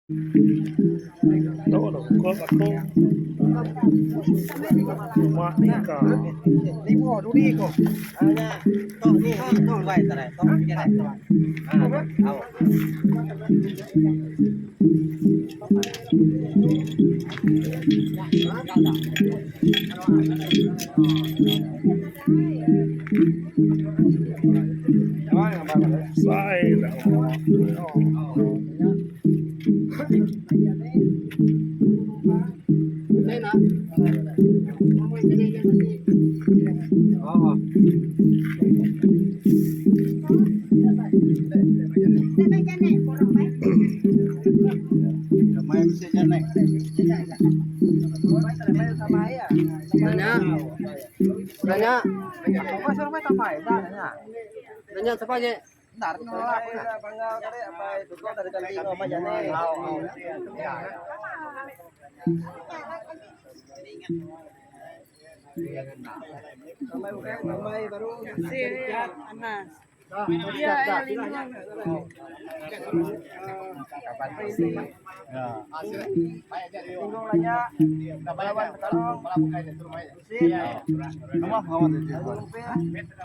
Tahu dong, kos aku cuma nikah. Đi mua đủ đi cô. Nha. To đi to vậy tại này, to cái này. Đâu. Sai dah. Mai mesti janek. Nanya. Nanya. Apa sampai sampai nanya. Nanya siapa aja? Bentar, bangga kali apa itu kok dari kali ngomong aja nih. Sampai baru siap Anas. Iya, lingkungan. Lingkungan aja. Balawan sekarang. Kamu kawan dia.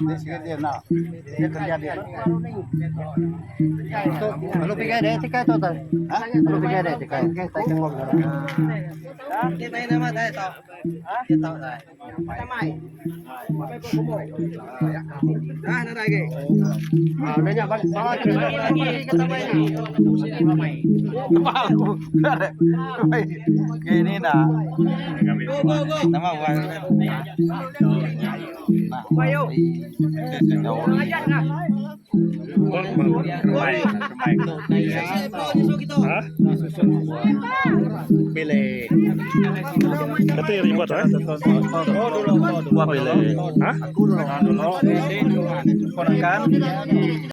Dia sikit dia nak. Dia kerja dia. Kalau pergi ada tikai tu tak? Kalau pergi ada tikai. Kita ikut ngomong. Kita main nama dah tahu. Kita tahu dah. Kita main. Apa itu kumur? Ah, nak lagi. Ah, dah nyak balik. Bawa kita main. Aku. Gini nak. Go. Nama buat. Ayo. Ajar nak. Hah? Pilih. Kata yang ribet ah? Buat pilih. Hah? Dulu. Konakan.